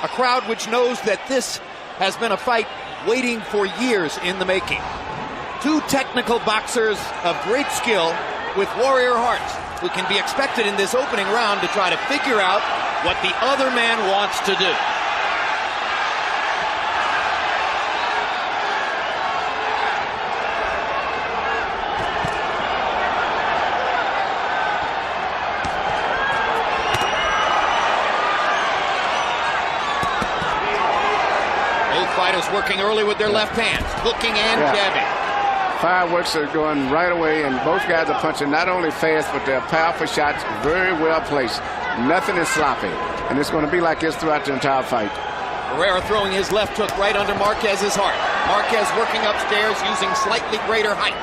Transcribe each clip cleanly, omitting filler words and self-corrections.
A crowd which knows that this has been a fight waiting for years in the making. Two technical boxers of great skill with warrior hearts who can be expected in this opening round to try to figure out what the other man wants to do. Fighters working early with their left hands, hooking and jabbing. Fireworks are going right away, and both guys are punching not only fast, but they're powerful shots, very well placed. Nothing is sloppy, and it's going to be like this throughout the entire fight. Barrera throwing his left hook right under Marquez's heart. Marquez working upstairs using slightly greater height.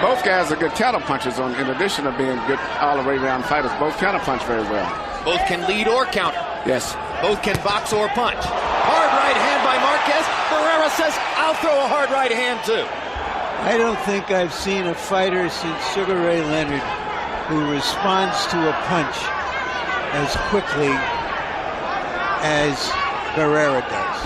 Both guys are good counter punchers, in addition to being good all the way around fighters. Both counter punch very well. Both can lead or counter. Yes. Both can box or punch. Hard right hand by Marquez. Barrera says, I'll throw a hard right hand too. I don't think I've seen a fighter since Sugar Ray Leonard who responds to a punch as quickly as Barrera does.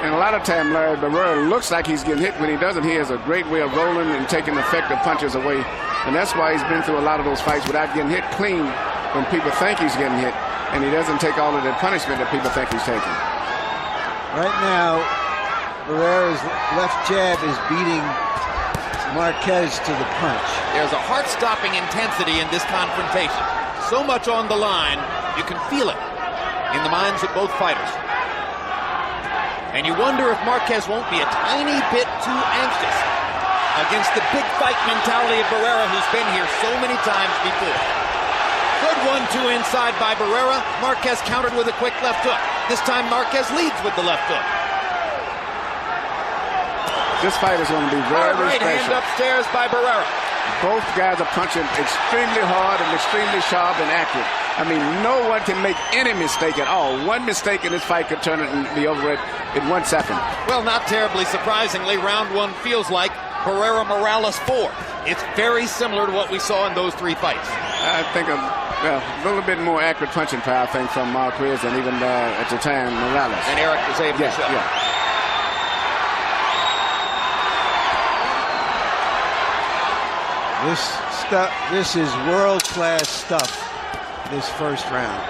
And a lot of time, Larry, Barrera looks like he's getting hit. When he doesn't, he has a great way of rolling and taking effective punches away. And that's why he's been through a lot of those fights without getting hit clean when people think he's getting hit. And he doesn't take all of the punishment that people think he's taking. Right now, Barrera's left jab is beating Marquez to the punch. There's a heart-stopping intensity in this confrontation. So much on the line, you can feel it in the minds of both fighters. And you wonder if Marquez won't be a tiny bit too anxious against the big fight mentality of Barrera, who's been here so many times before. Good 1-2 inside by Barrera. Marquez countered with a quick left hook. This time Marquez leads with the left hook. This fight is going to be very right special. Hand upstairs by Barrera. Both guys are punching extremely hard and extremely sharp and accurate. I mean, no one can make any mistake at all. One mistake in this fight could turn it and be over it in 1 second. Well, not terribly surprisingly, round one feels like Barrera Morales 4. It's very similar to what we saw in those three fights. I think a little bit more accurate punching power, I think, from Marquez and even at the time Morales. And Eric was able to show. Yeah. This is world-class stuff, this first round.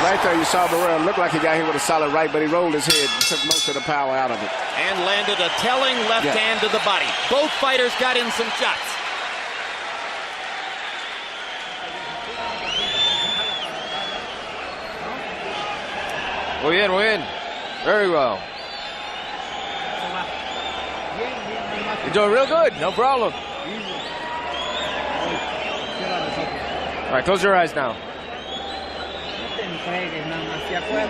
Right there, you saw Barrera look like he got hit with a solid right, but he rolled his head and took most of the power out of it. And landed a telling left hand to the body. Both fighters got in some shots. Muy bien, muy bien. Very well. You're doing real good, no problem. All right, close your eyes now.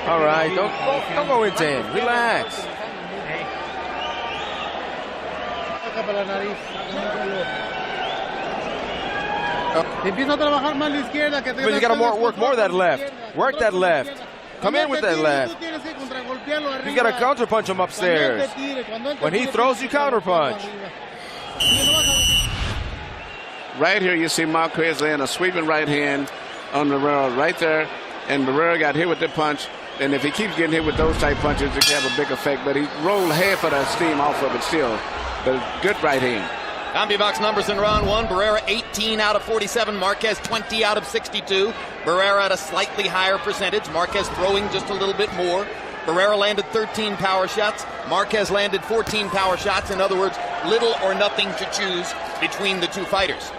All right, don't go into him. Relax. But you gotta work more that left. Work that left. Come in with that left. You gotta counter punch him upstairs. When he throws, you counter punch. Right here, you see Marquez laying a sweeping right hand on Barrera right there, and Barrera got hit with the punch. And if he keeps getting hit with those type punches, it can have a big effect. But he rolled half of the steam off of it still. But good right hand. CompuBox numbers in round one. Barrera 18 out of 47. Marquez 20 out of 62. Barrera at a slightly higher percentage. Marquez throwing just a little bit more. Barrera landed 13 power shots. Marquez landed 14 power shots. In other words, little or nothing to choose between the two fighters.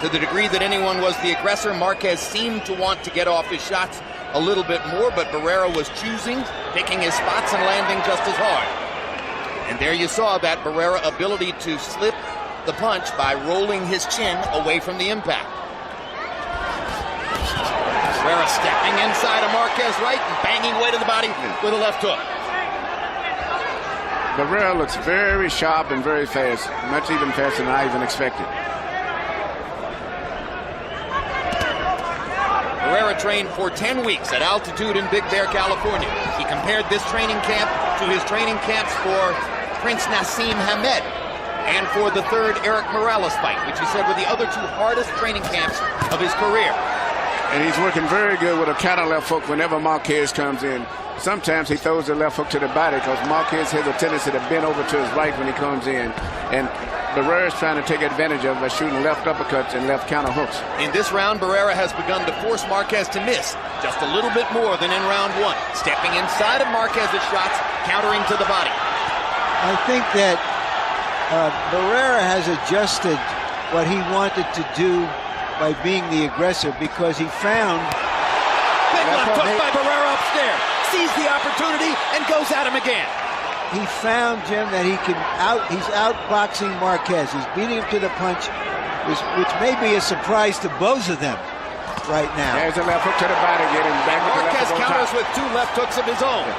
To the degree that anyone was the aggressor, Marquez seemed to want to get off his shots a little bit more, but Barrera was choosing, picking his spots and landing just as hard. And there you saw that Barrera ability to slip the punch by rolling his chin away from the impact. Barrera stepping inside of Marquez right and banging away to the body with a left hook. Barrera looks very sharp and very fast, much even faster than I even expected. Barrera trained for 10 weeks at altitude in Big Bear, California. He compared this training camp to his training camps for Prince Nassim Hamed. and for the third Eric Morales fight, which he said were the other two hardest training camps of his career. And he's working very good with a counter left hook whenever Marquez comes in. Sometimes he throws the left hook to the body because Marquez has a tendency to bend over to his right when he comes in. And Barrera is trying to take advantage of it by shooting left uppercuts and left counter hooks. In this round, Barrera has begun to force Marquez to miss just a little bit more than in round one, stepping inside of Marquez's shots, countering to the body. I think that Barrera has adjusted what he wanted to do by being the aggressor because he found... Big left hook by Barrera upstairs. Sees the opportunity and goes at him again. He found, Jim, that he's outboxing Marquez. He's beating him to the punch, which may be a surprise to both of them right now. There's a left hook to the body, getting back with the left Marquez hook on counters top. with two left hooks of his own.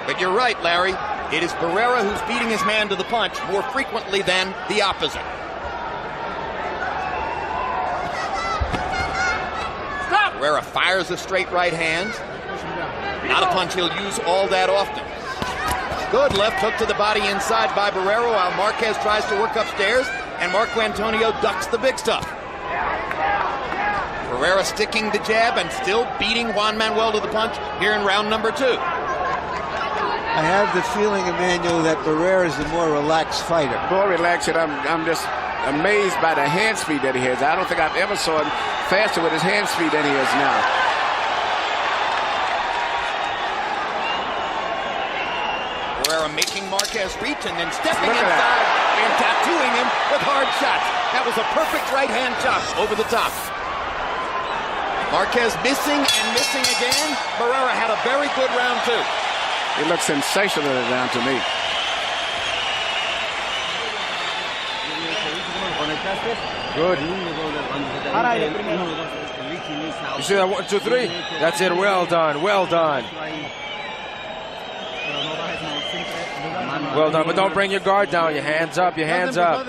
But you're right, Larry. It is Barrera who's beating his man to the punch more frequently than the opposite. Barrera fires a straight right hand. Not a punch he'll use all that often. Good left hook to the body inside by Barrera while Marquez tries to work upstairs, and Marco Antonio ducks the big stuff. Barrera sticking the jab and still beating Juan Manuel to the punch here in round number two. I have the feeling, Emmanuel, that Barrera is the more relaxed fighter. More relaxed, and I'm just amazed by the hand speed that he has. I don't think I've ever saw him faster with his hand speed than he is now. Barrera making Marquez reach and then stepping inside and tattooing him with hard shots. That was a perfect right hand chop over the top. Marquez missing and missing again. Barrera had a very good round two. It looks sensational round to me. Good. You see that 1, 2, 3? That's it. Well done. Well done. Well done. But don't bring your guard down. Your hands up. Your hands up.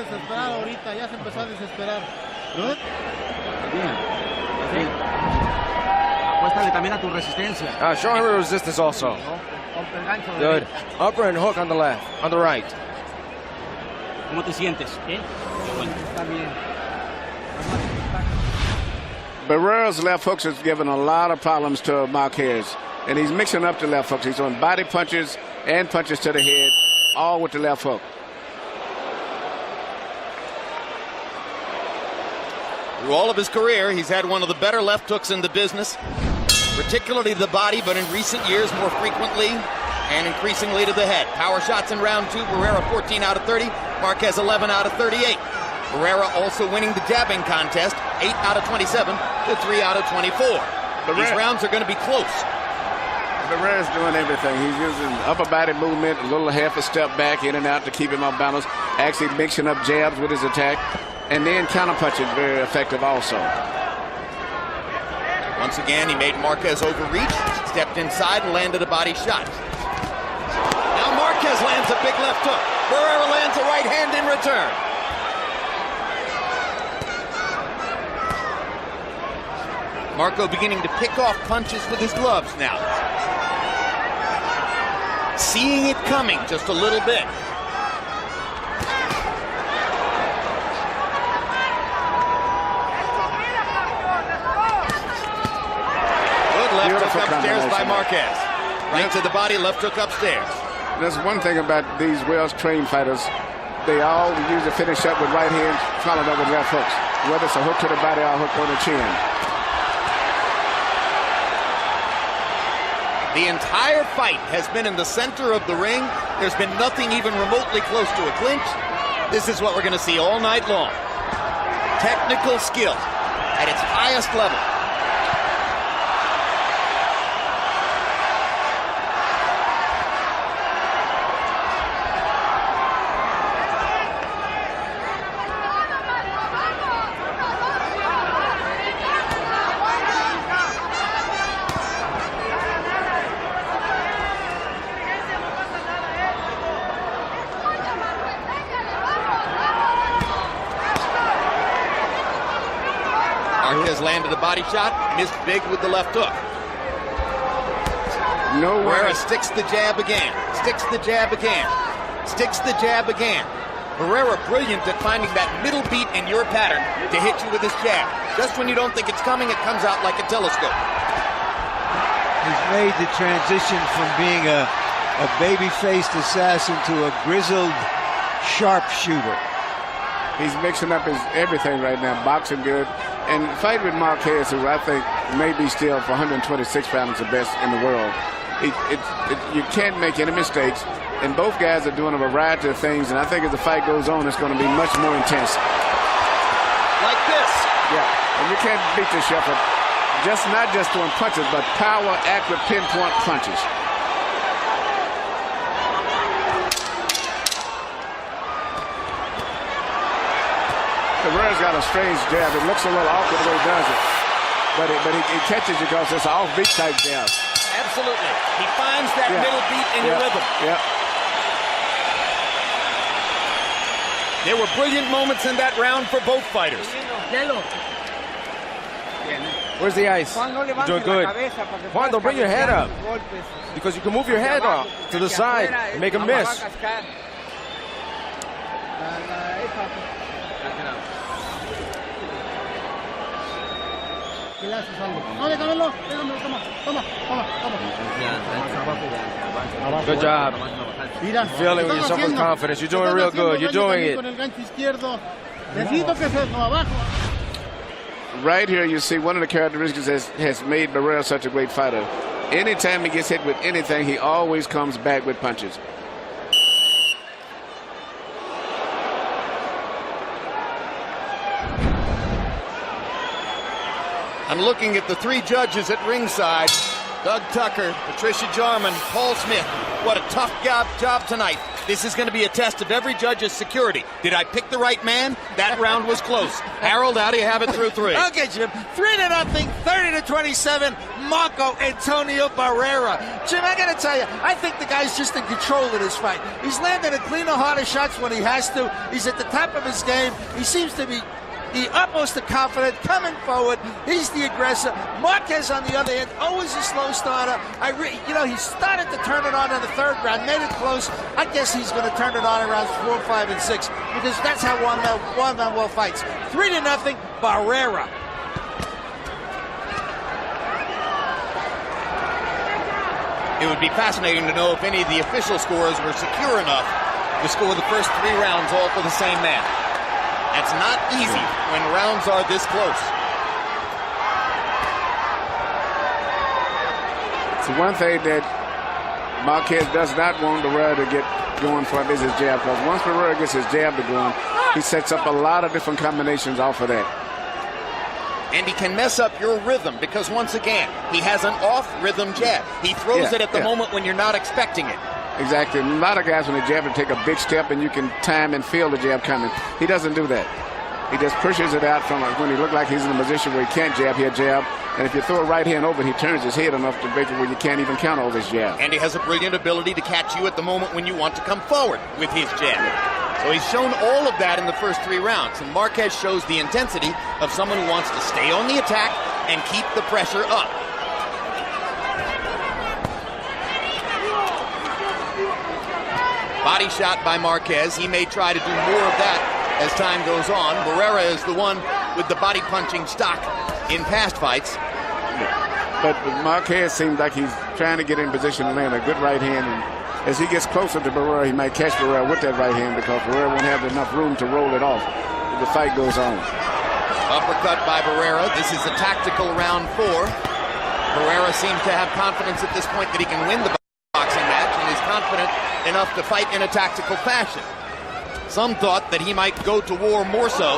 Show him resistance also. Good. Upper and hook on the left. On the right. ¿Cómo te sientes? Barrera's left hooks has given a lot of problems to Marquez. And he's mixing up the left hooks. He's on body punches and punches to the head, all with the left hook. Through all of his career, he's had one of the better left hooks in the business, particularly the body, but in recent years more frequently and increasingly to the head. Power shots in round two, Barrera 14 out of 30, Marquez 11 out of 38. Barrera also winning the jabbing contest, 8 out of 27 to 3 out of 24. These rounds are going to be close. Barrera's doing everything. He's using upper body movement, a little half a step back, in and out to keep him off balance, actually mixing up jabs with his attack, and then counterpunching very effective also. Once again, he made Marquez overreach, stepped inside and landed a body shot. Now Marquez lands a big left hook. Barrera lands a right hand in return. Marco beginning to pick off punches with his gloves now. Seeing it coming just a little bit. Good left hook upstairs by Marquez. Right to the body, left hook upstairs. There's one thing about these well-trained fighters. They all usually finish up with right hands, followed up with left hooks. Whether it's a hook to the body or a hook on the chin. The entire fight has been in the center of the ring. There's been nothing even remotely close to a clinch. This is what we're going to see all night long. Technical skill at its highest level. Marquez landed a body shot, missed big with the left hook. Nowhere. Barrera sticks the jab again, sticks the jab again. sticks the jab again. Barrera brilliant at finding that middle beat in your pattern to hit you with his jab. Just when you don't think it's coming, it comes out like a telescope. He's made the transition from being a baby-faced assassin to a grizzled sharpshooter. He's mixing up his everything right now, boxing good. And fight with Marquez, who I think may be still for 126 pounds the best in the world. You can't make any mistakes. And both guys are doing a variety of things. And I think as the fight goes on, it's going to be much more intense. Like this. Yeah, and you can't beat this Sheffield. Not just throwing punches, but power, accurate, pinpoint punches. Barrera's got a strange jab. It looks a little awkward the way he does it. But he catches you because it's an off-beat type jab. Absolutely. He finds that middle beat in your rhythm. Yeah. There were brilliant moments in that round for both fighters. Where's the ice? You're doing good. Juan, don't bring your head up. Because you can move your head up to the side and make a miss. Good job. You're feeling with yourself with confidence. You're doing real good. You're doing it. Right here, you see one of the characteristics has made Barrera such a great fighter. Anytime he gets hit with anything, he always comes back with punches. I'm looking at the three judges at ringside. Doug Tucker, Patricia Jarman, Paul Smith. What a tough job tonight. This is going to be a test of every judge's security. Did I pick the right man? That round was close. Harold, how do you have it through three? Okay, Jim. 3-0, 30-27. Marco Antonio Barrera. Jim, I got to tell you, I think the guy's just in control of this fight. He's landing a cleaner, harder shots when he has to. He's at the top of his game. He seems to be the utmost of confidence, coming forward. He's the aggressor. Marquez, on the other hand, always a slow starter. He started to turn it on in the third round, made it close. I guess he's going to turn it on in rounds 4, 5, and 6 because that's how Juan Manuel fights. 3-0, Barrera. It would be fascinating to know if any of the official scores were secure enough to score the first 3 rounds all for the same man. That's not easy when rounds are this close. So one thing that Marquez does not want Barrera to get going for is his jab. Because once Barrera gets his jab to going, he sets up a lot of different combinations off of that. And he can mess up your rhythm because, once again, he has an off-rhythm jab. He throws it at the moment when you're not expecting it. Exactly. A lot of guys, when they jab, take a big step and you can time and feel the jab coming. He doesn't do that. He just pushes it out from when he looks like he's in a position where he can't jab, he'll jab. And if you throw a right hand over, he turns his head enough to break it where you can't even counter over his jab. And he has a brilliant ability to catch you at the moment when you want to come forward with his jab. So he's shown all of that in the first 3 rounds. And Marquez shows the intensity of someone who wants to stay on the attack and keep the pressure up. Body shot by Marquez. He may try to do more of that as time goes on. Barrera is the one with the body punching stock in past fights. But Marquez seems like he's trying to get in position to land a good right hand. And as he gets closer to Barrera, he might catch Barrera with that right hand because Barrera won't have enough room to roll it off as the fight goes on. Uppercut by Barrera. This is a tactical round 4. Barrera seems to have confidence at this point that he can win the boxing match and is confident enough to fight in a tactical fashion. Some thought that he might go to war more so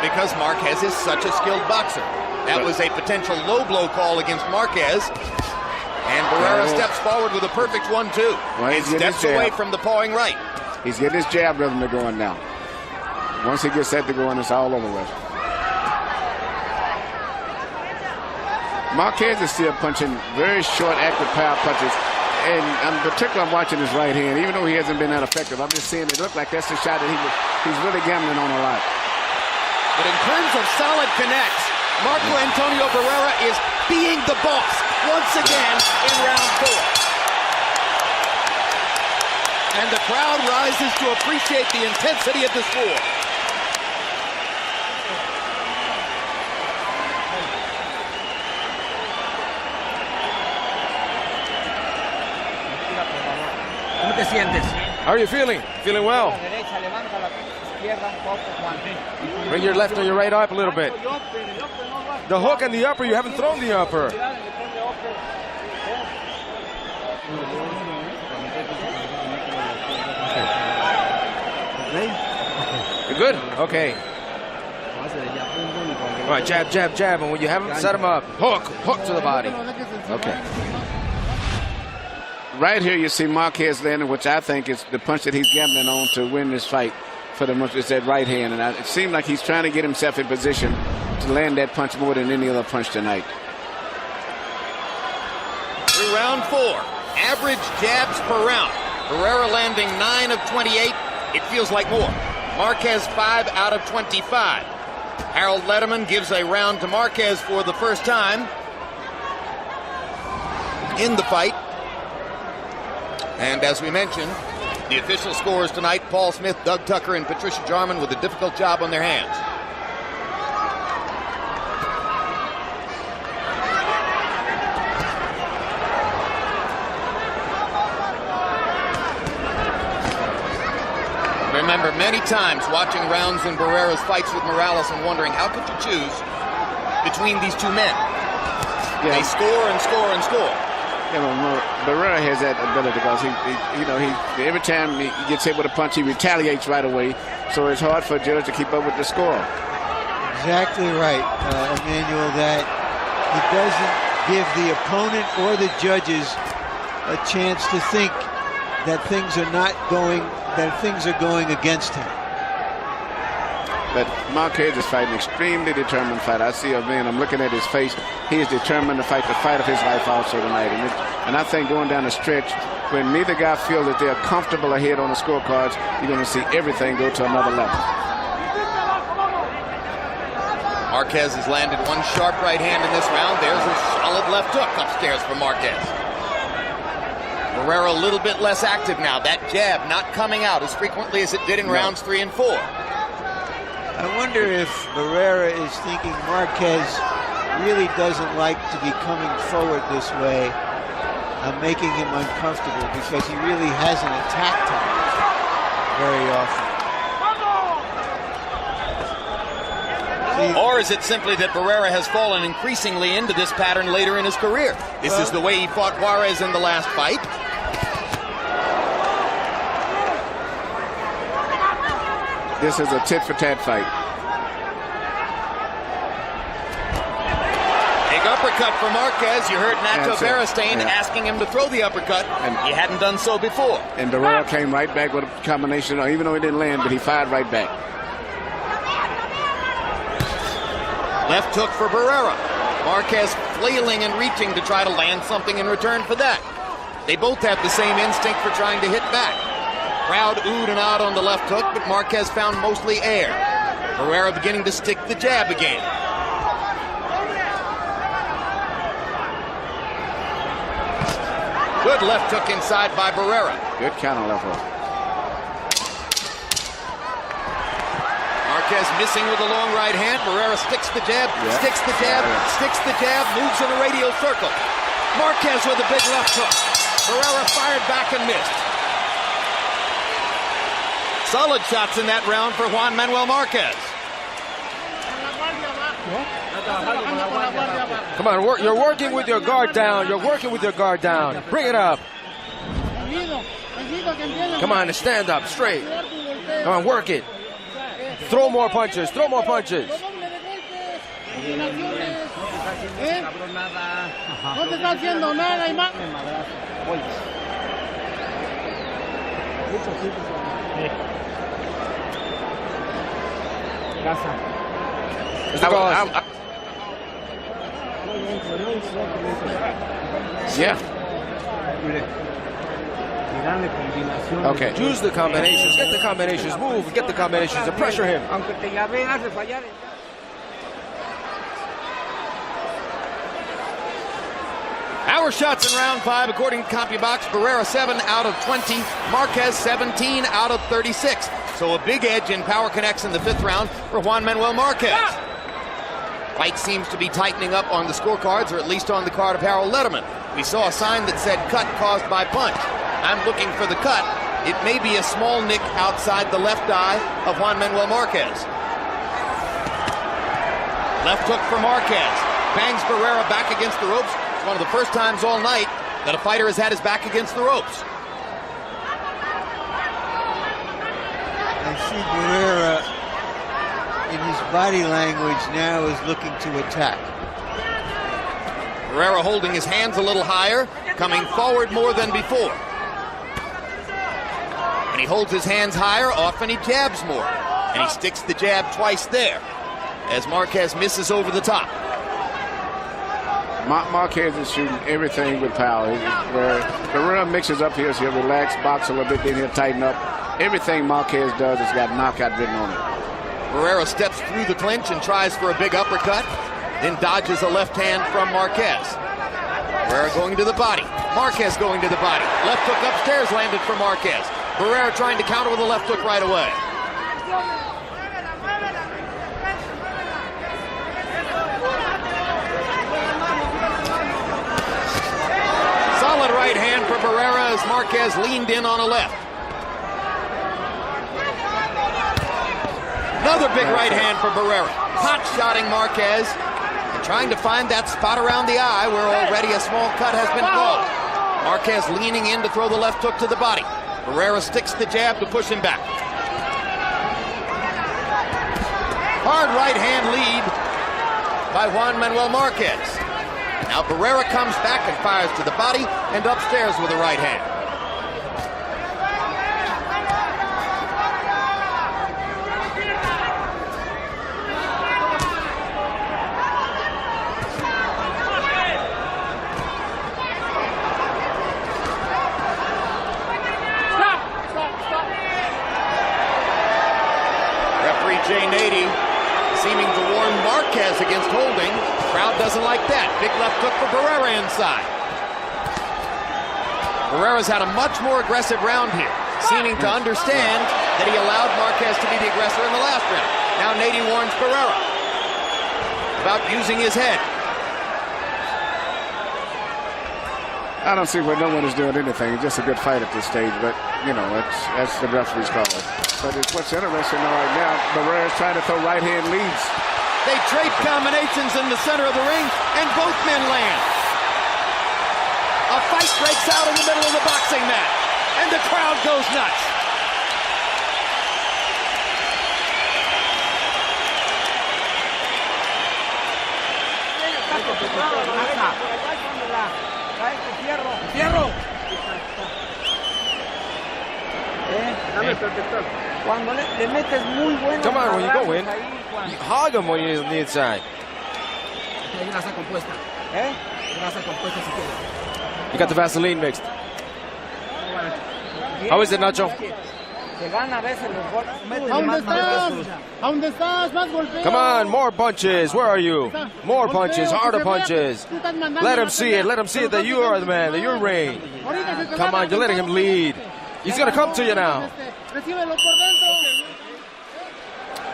because Marquez is such a skilled boxer. That was a potential low blow call against Marquez. And Barrera steps forward with a perfect 1-2. And steps away from the pawing right. He's getting his jab rhythm to going now. Once he gets that to going, it's all over with. Marquez is still punching very short, accurate power punches. And in particular, I'm watching his right hand. Even though he hasn't been that effective, I'm just seeing it look like that's the shot that he's really gambling on a lot. But in terms of solid connects, Marco Antonio Barrera is being the boss once again in round 4. And the crowd rises to appreciate the intensity of this war. ¿Cómo te sientes? How are you feeling? Feeling well? Bring your left or your right up a little bit. The hook and the upper, you haven't thrown the upper. You're good? Okay. All right, jab, jab, jab. And when you have him, set him up. Hook, hook to the body. Okay. Right here you see Marquez landing, which I think is the punch that he's gambling on to win this fight for the most. It's that right hand. And it seemed like he's trying to get himself in position to land that punch more than any other punch tonight. Through round 4, average jabs per round. Barrera landing 9 of 28. It feels like more. Marquez 5 out of 25. Harold Letterman gives a round to Marquez for the first time in the fight. And as we mentioned, the official scores tonight, Paul Smith, Doug Tucker, and Patricia Jarman with a difficult job on their hands. Remember many times watching rounds in Barrera's fights with Morales and wondering how could you choose between these two men? Yeah. They score and score and score. Yeah, well, Barrera has that ability because he every time he gets hit with a punch, he retaliates right away. So it's hard for a judge to keep up with the score. Exactly right, Emmanuel, that he doesn't give the opponent or the judges a chance to think that things are going against him. But Marquez is fighting an extremely determined fight. I see I'm looking at his face. He is determined to fight the fight of his life also tonight. And I think going down the stretch, when neither guy feels that they're comfortable ahead on the scorecards, you're going to see everything go to another level. Marquez has landed one sharp right hand in this round. There's a solid left hook upstairs for Marquez. Barrera a little bit less active now. That jab not coming out as frequently as it did in rounds 3 and 4. I wonder if Barrera is thinking Marquez really doesn't like to be coming forward this way. I'm making him uncomfortable because he really hasn't attacked him very often. Or is it simply that Barrera has fallen increasingly into this pattern later in his career? This is the way he fought Juarez in the last fight. This is a tit-for-tat fight. Big uppercut for Marquez. You heard Nacho Beristain asking him to throw the uppercut. And he hadn't done so before. And Barrera came right back with a combination, even though he didn't land, but he fired right back. Left hook for Barrera. Marquez flailing and reaching to try to land something in return for that. They both have the same instinct for trying to hit back. Crowd oohed and out on the left hook, but Marquez found mostly air. Barrera beginning to stick the jab again. Good left hook inside by Barrera. Good counter left hook. Marquez missing with a long right hand. Barrera sticks the jab, sticks the jab, sticks the jab, moves in a radial circle. Marquez with a big left hook. Barrera fired back and missed. Solid shots in that round for Juan Manuel Marquez. Come on, you're working with your guard down. You're working with your guard down. Bring it up. Come on, stand up, straight. Come on, work it. Throw more punches, throw more punches. No te está haciendo nada y más. Okay. Use the combinations. Get the combinations. Move. Get the combinations and pressure him. Power shots in round 5, according to CompuBox. Barrera 7 out of 20. Marquez 17 out of 36. So a big edge in power connects in the 5th round for Juan Manuel Marquez. Fight seems to be tightening up on the scorecards, or at least on the card of Harold Letterman. We saw a sign that said cut caused by punch. I'm looking for the cut. It may be a small nick outside the left eye of Juan Manuel Marquez. Left hook for Marquez. Bangs Barrera back against the ropes. It's one of the first times all night that a fighter has had his back against the ropes. I see Barrera in his body language now is looking to attack. Barrera holding his hands a little higher, coming forward more than before. When he holds his hands higher, often he jabs more. And he sticks the jab twice there, as Marquez misses over the top. Marquez is shooting everything with power. Where Barrera mixes up here, so he'll relax, box a little bit, then he'll tighten up. Everything Marquez does has got knockout written on it. Barrera steps through the clinch and tries for a big uppercut, then dodges a left hand from Marquez. Barrera going to the body. Marquez going to the body. Left hook upstairs landed for Marquez. Barrera trying to counter with a left hook right away. Solid right hand for Barrera as Marquez leaned in on a left. Another big right hand for Barrera. Pot-shotting Marquez and trying to find that spot around the eye where already a small cut has been caused. Marquez leaning in to throw the left hook to the body. Barrera sticks the jab to push him back. Hard right hand lead by Juan Manuel Marquez. Now Barrera comes back and fires to the body and upstairs with a right hand. Seeming to warn Marquez against holding. Crowd doesn't like that. Big left hook for Barrera inside. Barrera's had a much more aggressive round here, seeming to understand that he allowed Marquez to be the aggressor in the last round. Now Nady warns Barrera about using his head. I don't see where no one is doing anything. It's just a good fight at this stage, but, you know, that's the referee's call. But what's interesting right now, Barrera's trying to throw right-hand leads. They trade combinations in the center of the ring, and both men land. A fight breaks out in the middle of the boxing match, and the crowd goes nuts. Come on, when you go in, you hog him when you're on the inside. You got the Vaseline mixed. How is it, Nacho? Come on, more punches. Where are you? More punches, harder punches. Let him see it. Let him see it that you are the man, that you're reign. Come on, you're letting him lead. He's going to come to you now.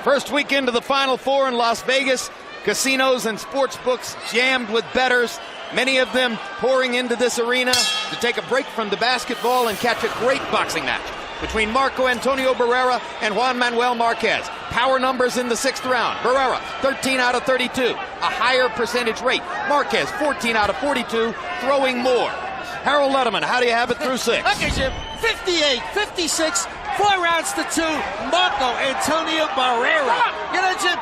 First week into the Final Four in Las Vegas. Casinos and sports books jammed with bettors. Many of them pouring into this arena to take a break from the basketball and catch a great boxing match between Marco Antonio Barrera and Juan Manuel Marquez. Power numbers in the 6th round. Barrera, 13 out of 32, a higher percentage rate. Marquez, 14 out of 42, throwing more. Harold Letterman, how do you have it through 6? Okay, Jim, 58, 56, 4 rounds to 2, Marco Antonio Barrera. You know, Jim,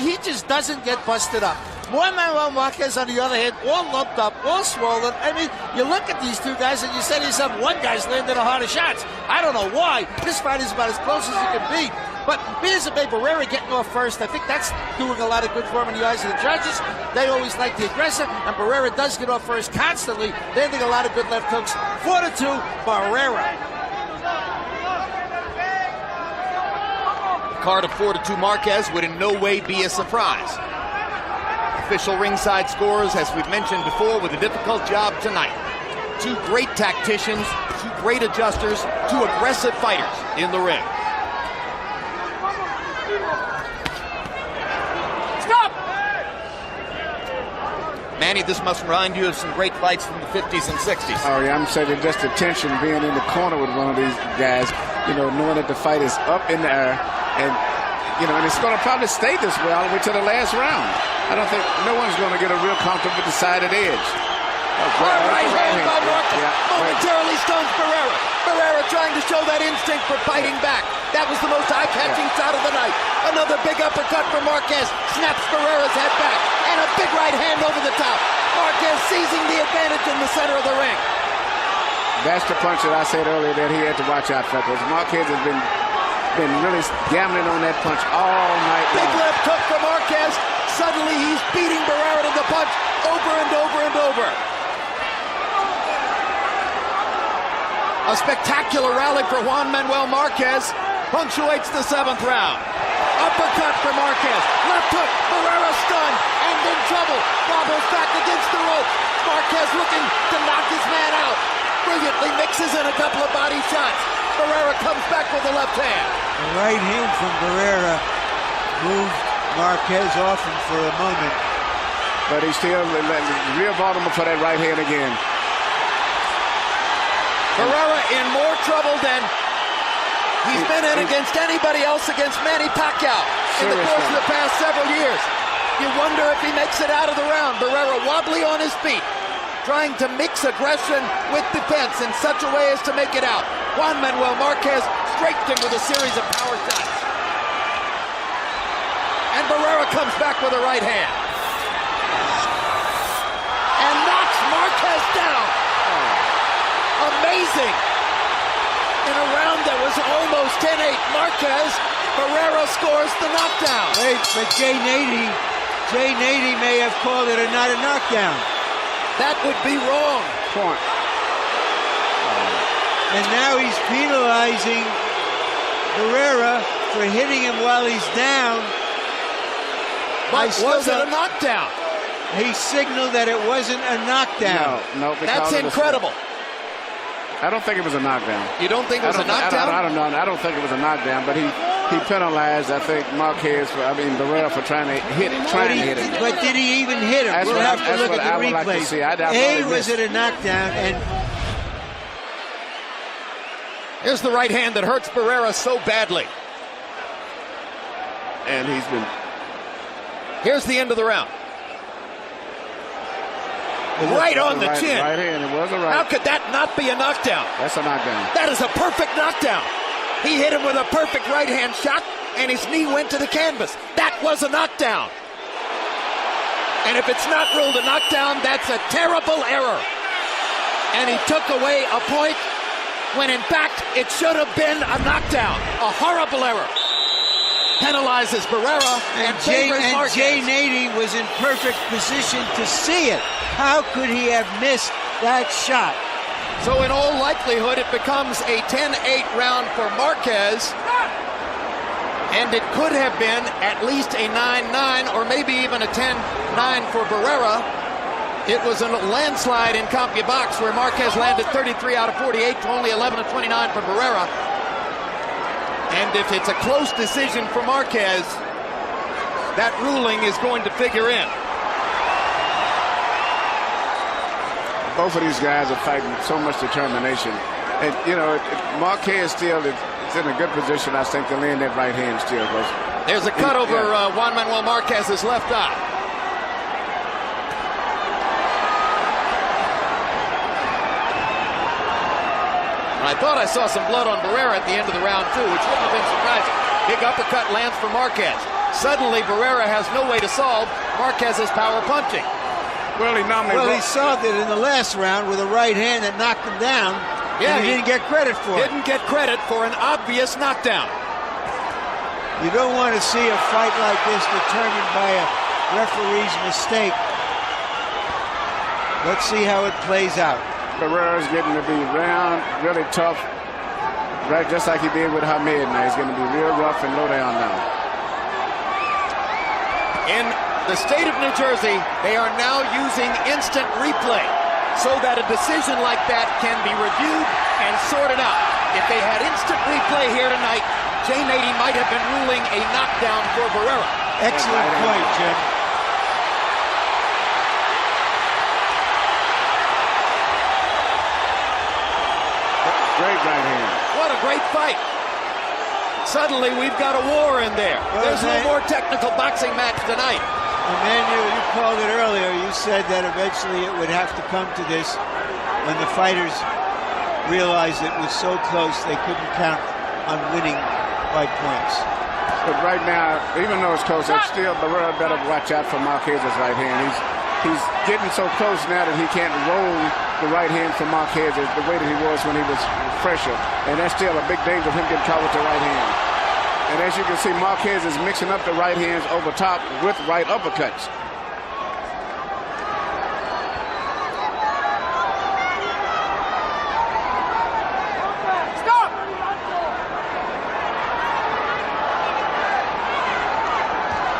he just doesn't get busted up. Juan Manuel Marquez, on the other hand, all lumped up, all swollen. I mean, you look at these two guys and you say to yourself, one guy's landing the hardest shots. I don't know why. This fight is about as close as it can be. But here's a big Barrera getting off first. I think that's doing a lot of good for him in the eyes of the judges. They always like the aggressor, and Barrera does get off first constantly, landing a lot of good left hooks. 4-2, Barrera. Card of 4-2 Marquez would in no way be a surprise. Unofficial ringside scores, as we've mentioned before, with a difficult job tonight. Two great tacticians, two great adjusters, two aggressive fighters in the ring. Stop! Manny, this must remind you of some great fights from the 50s and 60s. Oh, yeah, I'm saying just the tension being in the corner with one of these guys, knowing that the fight is up in the air, and it's going to probably stay this way all the way to the last round. I don't think no one's going to get a real comfortable decided edge. Right hand by Marquez. Momentarily stuns Barrera. Barrera trying to show that instinct for fighting back. That was the most eye-catching shot of the night. Another big uppercut for Marquez. Snaps Barrera's head back. And a big right hand over the top. Marquez seizing the advantage in the center of the ring. That's the punch that I said earlier that he had to watch out for, because Marquez has been really gambling on that punch all night long. Big left hook for Marquez. Suddenly he's beating Barrera to the punch over and over and over. A spectacular rally for Juan Manuel Marquez punctuates the 7th round. Uppercut for Marquez. Left hook. Barrera stunned and in trouble. Wobbles back against the rope. Marquez looking to knock his man out. Brilliantly mixes in a couple of body shots. Barrera comes back with the left hand. The right hand from Barrera moved Marquez off him for a moment. But he's still real vulnerable for that right hand again. Barrera in more trouble than he's been in against anybody else against Manny Pacquiao in the course of the past several years. You wonder if he makes it out of the round. Barrera wobbly on his feet, trying to mix aggression with defense in such a way as to make it out. Juan Manuel Marquez strafed him with a series of power shots. And Barrera comes back with a right hand. And knocks Marquez down. Amazing. In a round that was almost 10-8, Marquez, Barrera scores the knockdown. Wait, but Jay Nady may have called it not a knockdown. That would be wrong. Point. And now he's penalizing Barrera for hitting him while he's down. But was it a knockdown? He signaled that it wasn't a knockdown. No, that's incredible. I don't think it was a knockdown. You don't think it was a knockdown? I don't think it was a knockdown, but he penalized, I think, Barrera for trying to hit it. But did he even hit him? We'll have to look at the replay. Was it a knockdown? And here's the right hand that hurts Barrera so badly. And here's the end of the round. Right on the chin. Right hand, it was a right. How could that not be a knockdown? That's a knockdown. That is a perfect knockdown. He hit him with a perfect right hand shot, and his knee went to the canvas. That was a knockdown. And if it's not ruled a knockdown, that's a terrible error. And he took away a point when, in fact, it should have been a knockdown. A horrible error. Penalizes Barrera and favors Marquez. Jay Nady was in perfect position to see it. How could he have missed that shot? So in all likelihood, it becomes a 10-8 round for Marquez. And it could have been at least a 9-9 or maybe even a 10-9 for Barrera. It was a landslide in CompuBox where Marquez landed 33 out of 48 to only 11 of 29 for Barrera. And if it's a close decision for Marquez, that ruling is going to figure in. Both of these guys are fighting with so much determination. And, Marquez still is in a good position, I think, to land that right hand still. There's a cut over Juan Manuel Marquez's left eye. I thought I saw some blood on Barrera at the end of the round, too, which wouldn't have been surprising. Big uppercut lands for Marquez. Suddenly, Barrera has no way to solve Marquez's power punching. Well, he solved it in the last round with a right hand that knocked him down. Yeah, and he didn't get credit for it. Didn't get credit for an obvious knockdown. You don't want to see a fight like this determined by a referee's mistake. Let's see how it plays out. Barrera's getting to be round, really tough, right, just like he did with Hamed. Now he's going to be real rough and low down now. In the state of New Jersey, they are now using instant replay so that a decision like that can be reviewed and sorted out. If they had instant replay here tonight, Jay Nady might have been ruling a knockdown for Barrera. Excellent point, Jim. Great right hand. What a great fight. Suddenly we've got a war in there. There's no more technical boxing match tonight. Manuel, you called it earlier. You said that eventually it would have to come to this when the fighters realized it was so close they couldn't count on winning by points. But right now, even though it's close, it's still Barrera better watch out for Marquez's right hand. He's getting so close now that he can't roll the right hand from Marquez the way that he was when he was fresher. And that's still a big danger of him getting caught with the right hand. And as you can see, Marquez is mixing up the right hands over top with right uppercuts.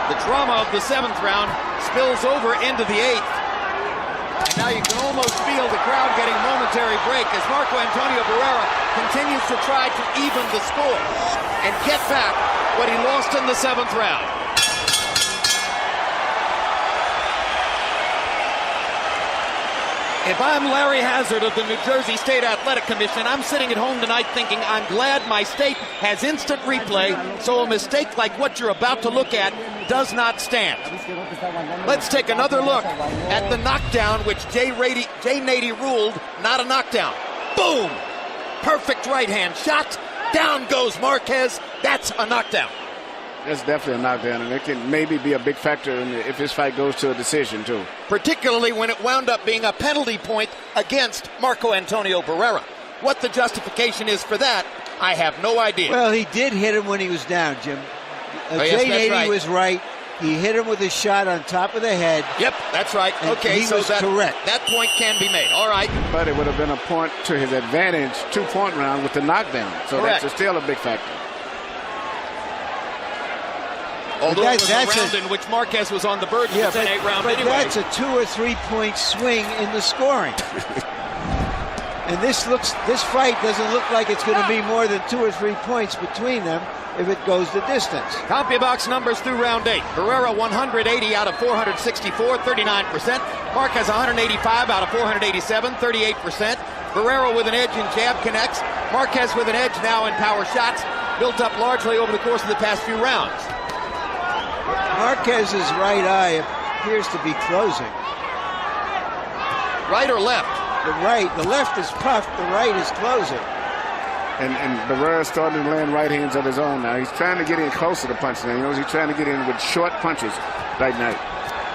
The drama of the 7th round spills over into the 8th. And now you can almost feel the crowd getting momentary break as Marco Antonio Barrera continues to try to even the score and get back what he lost in the 7th round. If I'm Larry Hazard of the New Jersey State Athletic Commission, I'm sitting at home tonight thinking I'm glad my state has instant replay, so a mistake like what you're about to look at does not stand. Let's take another look at the knockdown which Jay Nady ruled not a knockdown. Boom! Perfect right hand shot. Down goes Marquez. That's a knockdown. That's definitely a knockdown, and it can maybe be a big factor if this fight goes to a decision, too. Particularly when it wound up being a penalty point against Marco Antonio Barrera. What the justification is for that, I have no idea. Well, he did hit him when he was down, Jim. Jay Nady was right. He hit him with a shot on top of the head. Yep, that's right. Okay, he was correct. That point can be made. All right. But it would have been a point to his advantage, 2-point round with the knockdown. So correct. That's still a big factor. Although it was a round in which Marquez was on the verge of the 10-8 round anyway. But that's a 2 or 3 point swing in the scoring. And this fight doesn't look like it's going to be more than 2 or 3 points between them if it goes the distance. CompuBox numbers through round 8. Barrera 180 out of 464, 39%. Marquez 185 out of 487, 38%. Barrera with an edge in jab connects. Marquez with an edge now in power shots, built up largely over the course of the past few rounds. Marquez's right eye appears to be closing. Right or left? The left is puffed, the right is closing. And Barrera's starting to land right hands of his own now. He's trying to get in closer to punch now. He's trying to get in with short punches right now.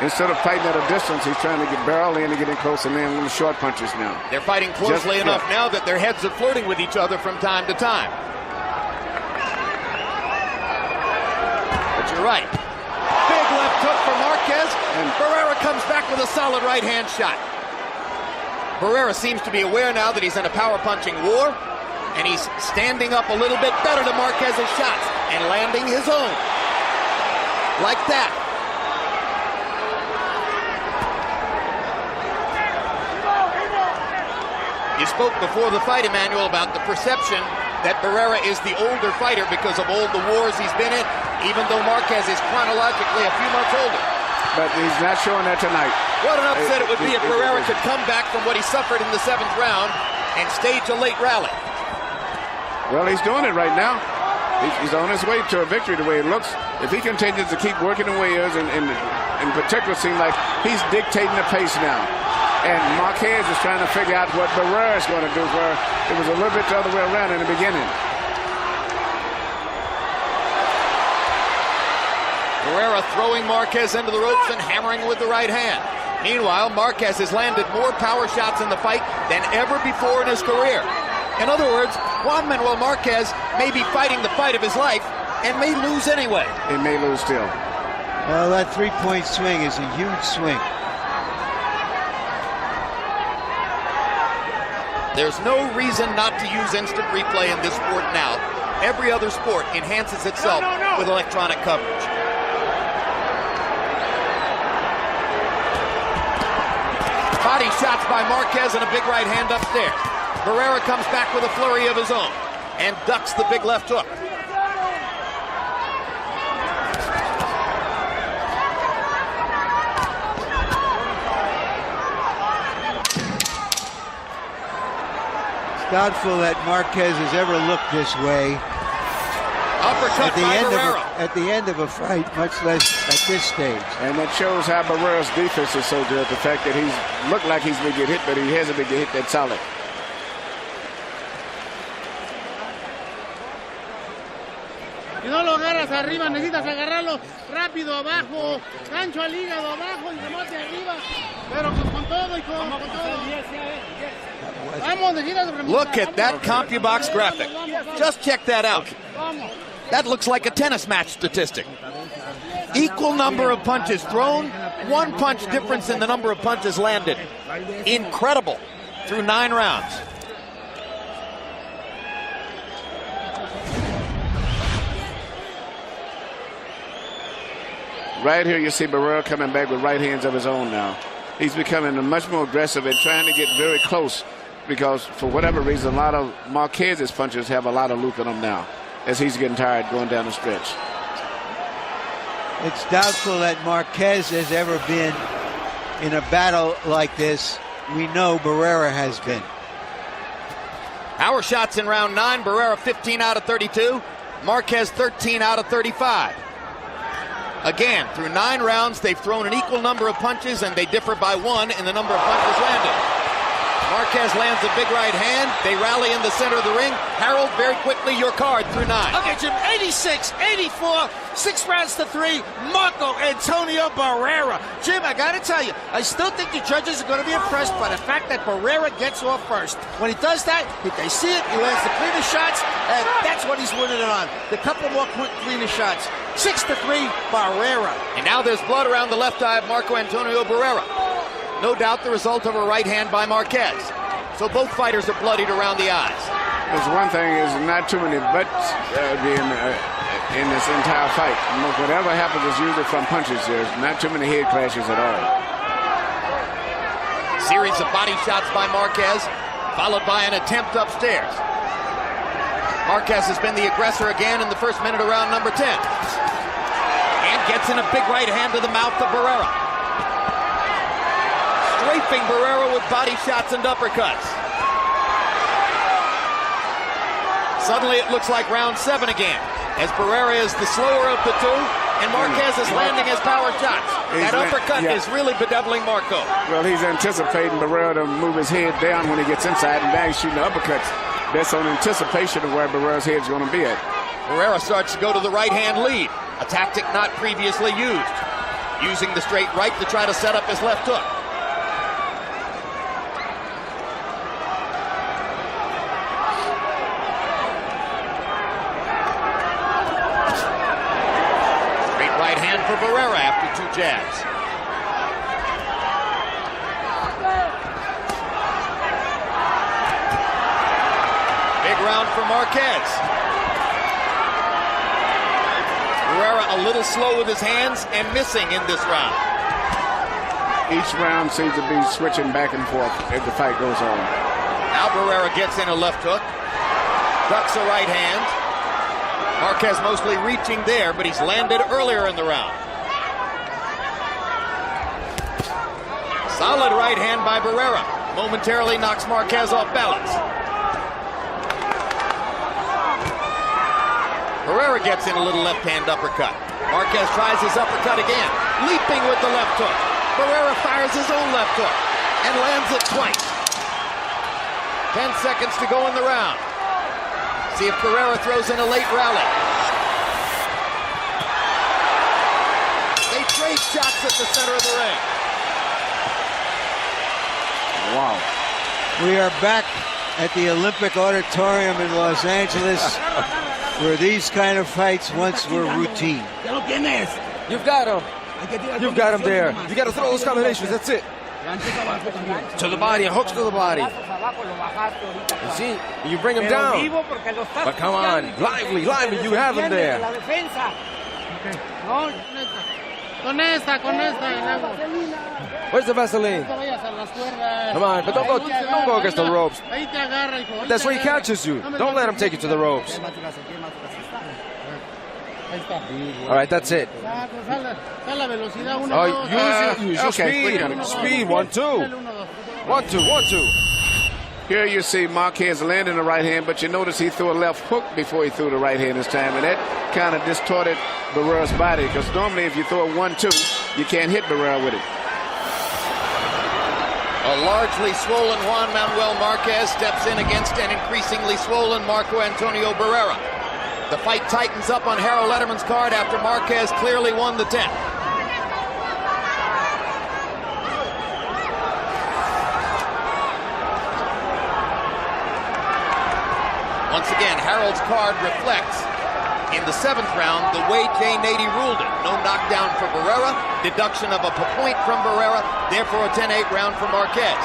Instead of fighting at a distance, he's trying to barrel in and get in close and land with short punches now. They're fighting closely enough now that their heads are flirting with each other from time to time. But you're right. Big left hook for Marquez, and Barrera comes back with a solid right hand shot. Barrera seems to be aware now that he's in a power punching war, and he's standing up a little bit better to Marquez's shots and landing his own. Like that. You spoke before the fight, Emmanuel, about the perception that Barrera is the older fighter because of all the wars he's been in, even though Marquez is chronologically a few months older. But he's not showing that tonight. What an upset it would be if Barrera could come back from what he suffered in the 7th round and stage a late rally. Well, he's doing it right now. He's on his way to a victory the way it looks. If he continues to keep working the way he is, and in particular, it seems like he's dictating the pace now. And Marquez is trying to figure out what Barrera is going to do, where it was a little bit the other way around in the beginning. Barrera throwing Marquez into the ropes and hammering with the right hand. Meanwhile, Marquez has landed more power shots in the fight than ever before in his career. In other words, Juan Manuel Marquez may be fighting the fight of his life and may lose anyway. He may lose still. Well, that 3-point swing is a huge swing. There's no reason not to use instant replay in this sport now. Every other sport enhances itself with electronic coverage. Body shots by Marquez and a big right hand upstairs. Barrera comes back with a flurry of his own and ducks the big left hook. Doubtful that Marquez has ever looked this way Uppercut by Barrera. at the end of a fight, much less at this stage. And that shows how Barrera's defense is so good. The fact that he's looked like he's been getting hit, but he hasn't been getting hit that solid. Si no lo agarras arriba, necesitas agarrarlo rápido abajo, gancho al hígado abajo y remate arriba, pero con todo y con todo. Vamos, necesitas remontar. Look at that CompuBox graphic. Just check that out. That looks like a tennis match statistic. Equal number of punches thrown, 1 punch difference in the number of punches landed. Incredible through 9 rounds. Right here you see Barrera coming back with right hands of his own now. He's becoming much more aggressive and trying to get very close because for whatever reason a lot of Marquez's punches have a lot of loop in them now as he's getting tired going down the stretch. It's doubtful that Marquez has ever been in a battle like this. We know Barrera has been. Our shots in round 9, Barrera 15 out of 32, Marquez 13 out of 35. Again, through 9 rounds, they've thrown an equal number of punches, and they differ by 1 in the number of punches landed. Marquez lands a big right hand. They rally in the center of the ring. Harold, very quickly, your card through 9. Okay, Jim, 86, 84, 6 rounds to 3, Marco Antonio Barrera. Jim, I got to tell you, I still think the judges are going to be impressed by the fact that Barrera gets off first. When he does that, if they see it, he lands the cleanest shots, and that's what he's winning it on. The couple more cleaner shots. 6-3, Barrera. And now there's blood around the left eye of Marco Antonio Barrera. No doubt the result of a right hand by Marquez. So both fighters are bloodied around the eyes. There's one thing is not too many butts in this entire fight. Whatever happens is usually from punches. There's not too many head clashes at all. Series of body shots by Marquez, followed by an attempt upstairs. Marquez has been the aggressor again in the first minute of round number 10. And gets in a big right hand to the mouth of Barrera. Strafing Barrera with body shots and uppercuts. Suddenly it looks like round 7 again, as Barrera is the slower of the two, and Marquez is landing his power shots. That uppercut is really bedeviling Marco. Well, he's anticipating Barrera to move his head down when he gets inside, and now he's shooting uppercuts. That's on anticipation of where Barrera's head's going to be at. Barrera starts to go to the right-hand lead, a tactic not previously used, using the straight right to try to set up his left hook. Straight right hand for Barrera after 2 jabs. Round for Marquez. Barrera a little slow with his hands and missing in this round. Each round seems to be switching back and forth as the fight goes on. Now Barrera gets in a left hook, ducks a right hand. Marquez mostly reaching there, but he's landed earlier in the round. Solid right hand by Barrera. Momentarily knocks Marquez off balance. Barrera gets in a little left-hand uppercut. Marquez tries his uppercut again, leaping with the left hook. Barrera fires his own left hook and lands it twice. 10 seconds to go in the round. See if Barrera throws in a late rally. They trade shots at the center of the ring. Wow. We are back at the Olympic Auditorium in Los Angeles, where these kind of fights once were routine. You've got him. You've got him there. You got to throw those combinations. That's it. To the body, hooks to the body. You see, you bring him down. But come on, lively. You have him there. Con esta, y luego. Where's the Vaseline? No te vayas a las cuerdas. Come on, but don't go against the ropes. Ahí te agarra, hijo. That's where he catches you. Don't let him take you to the ropes. Ahí está. All right, that's it. Sal la velocidad. Uno, Oh, dos. use your speed. Speed, 1, 2. 1, 2, 1, 2. Here you see Marquez landing the right hand, but you notice he threw a left hook before he threw the right hand this time, and that kind of distorted Barrera's body, because normally if you throw a 1-2, you can't hit Barrera with it. A largely swollen Juan Manuel Marquez steps in against an increasingly swollen Marco Antonio Barrera. The fight tightens up on Harold Letterman's card after Marquez clearly won the 10th. Once again, Harold's card reflects, in the 7th round, the way Jay Nady ruled it. No knockdown for Barrera, deduction of a point from Barrera, therefore a 10-8 round for Marquez.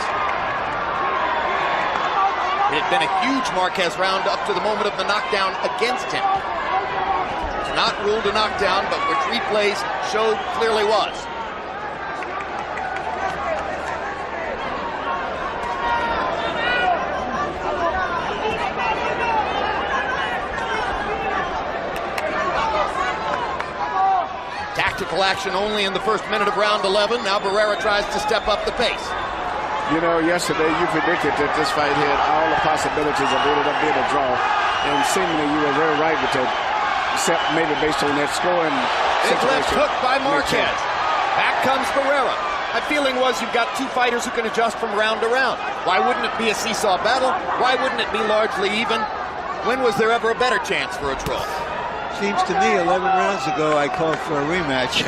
It had been a huge Marquez round up to the moment of the knockdown against him. It's not ruled a knockdown, but which replays showed clearly was. Tactical action only in the first minute of round 11. Now Barrera tries to step up the pace. You know, yesterday you predicted that this fight had all the possibilities of ended up being a draw, and seemingly you were very right with that, except maybe based on that scoring Big left situation. hook by Marquez. Back comes Barrera. My feeling was you've got two fighters who can adjust from round to round. Why wouldn't it be a seesaw battle? Why wouldn't it be largely even? When was there ever a better chance for a draw? Seems to me 11 rounds ago I called for a rematch.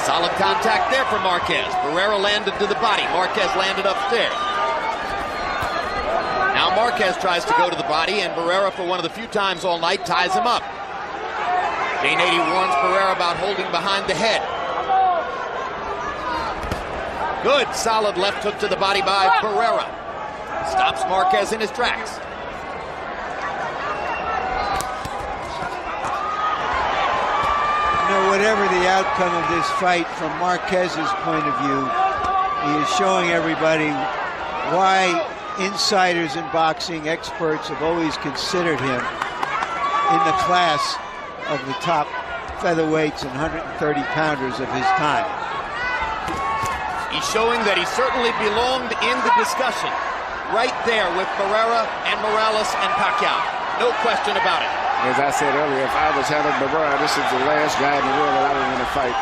Solid contact there for Marquez. Barrera landed to the body. Marquez landed upstairs. Now Marquez tries to go to the body, and Barrera, for one of the few times all night, ties him up. Jay Nady warns Barrera about holding behind the head. Good, solid left hook to the body by Barrera. Stops Marquez in his tracks. You know, whatever the outcome of this fight, from Marquez's point of view, he is showing everybody why insiders in boxing, experts, have always considered him in the class of the top featherweights and 130-pounders of his time. He's showing that he certainly belonged in the discussion, right there with Barrera and Morales and Pacquiao. No question about it. As I said earlier, if I was Harold Barrera, this is the last guy in the world that I would want to fight.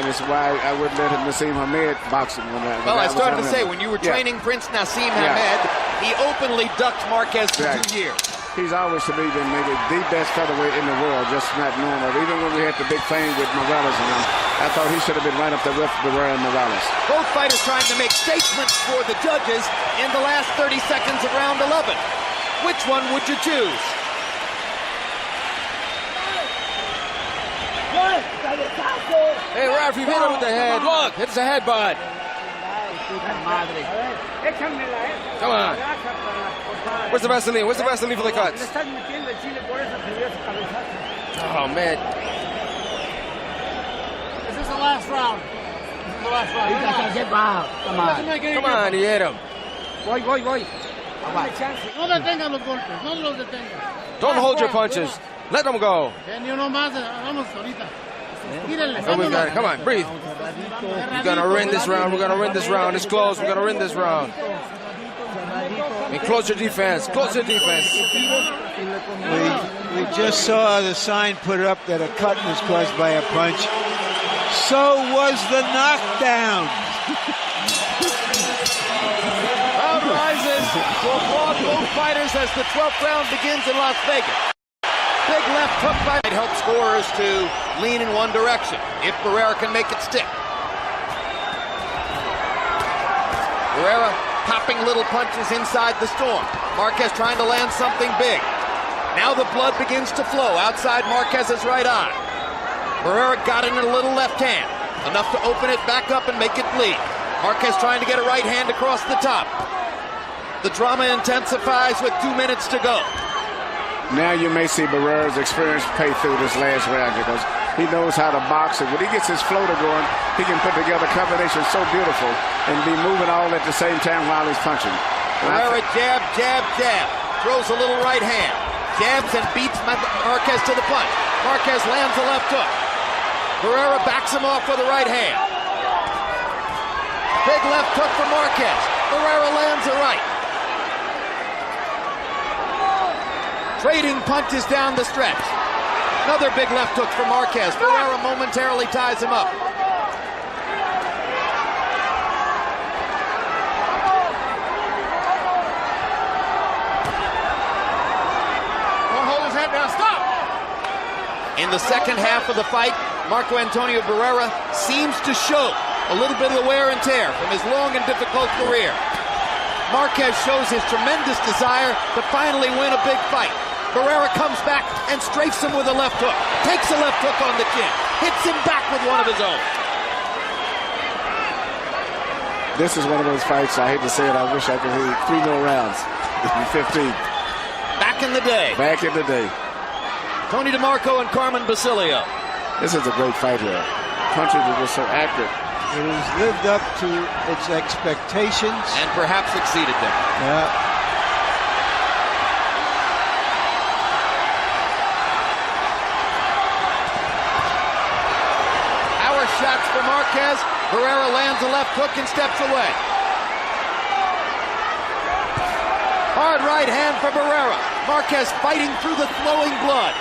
And it's why I wouldn't let him Nassim Hamed boxing. Well, I started to say, when you were training Prince Nassim Hamed, he openly ducked Marquez for 2 years. He's always, to me, been maybe the best featherweight in the world, just not known of. Even when we had the big fame with Morales and him, I thought he should have been right up there with Barrera and Morales. Both fighters trying to make statements for the judges in the last 30 seconds of round 11. Which one would you choose? Hey, ref, you hit him with the head. Look, it's a headbutt. Come on. Where's the Vaseline? Where's the Vaseline for the cuts? Oh, man. This is the last round. This is the last round. Come on, he hit him. No detengan los golpes, no los detengan. Don't hold your punches. Let them go. Ni uno más, vamos ahorita. Tírenle, Oh, we got it. Come on, breathe. We're going to win this round. We're going to win this round. It's close. We're going to win this round. And close your defense. Close your defense. We just saw the sign put up that a cut was caused by a punch. So was the knockdown. Crowd rises to applaud both fighters as the 12th round begins in Las Vegas. Big left hook by it helps scorers to lean in one direction if Barrera can make it stick. Barrera popping little punches inside the storm. Marquez trying to land something big. Now the blood begins to flow outside Marquez's right eye. Barrera got it in a little left hand, enough to open it back up and make it bleed. Marquez trying to get a right hand across the top. The drama intensifies with 2 minutes to go. Now you may see Barrera's experience pay through this last round because he knows how to box, and when he gets his floater going, he can put together combinations so beautiful and be moving all at the same time while he's punching. Barrera jab, jab, jab. Throws a little right hand. Jabs and beats Marquez to the punch. Marquez lands a left hook. Barrera backs him off with a right hand. Big left hook for Marquez. Barrera lands a right. Trading punches down the stretch. Another big left hook for Marquez. Barrera momentarily ties him up. Hold his head down. Stop! In the second half of the fight, Marco Antonio Barrera seems to show a little bit of the wear and tear from his long and difficult career. Marquez shows his tremendous desire to finally win a big fight. Barrera comes back and strafes him with a left hook. Takes a left hook on the chin. Hits him back with one of his own. This is one of those fights, I hate to say it, I wish I could hit 3 more rounds. 15. Back in the day. Back in the day. Tony DeMarco and Carmen Basilio. This is a great fight here. Punches are just so accurate. It has lived up to its expectations. And perhaps exceeded them. Yeah. Shots for Marquez. Barrera lands a left hook and steps away. Hard right hand for Barrera. Marquez fighting through the flowing blood.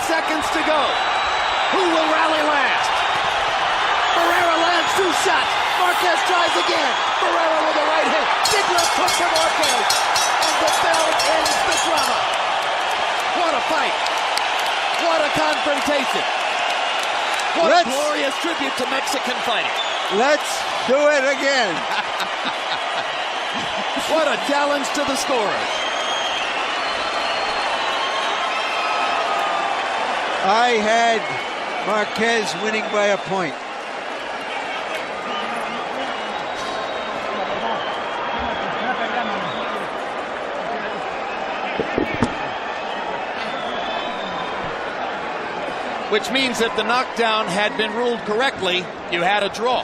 Seconds to go. Who will rally last? Barrera lands 2 shots. Marquez tries again. Barrera with a right hand. Big left hook for Marquez. And the bell ends the drama. What a fight. What a confrontation. What a glorious tribute to Mexican fighting. Let's do it again. What a challenge to the scorers. I had Marquez winning by a point. Which means if the knockdown had been ruled correctly, you had a draw.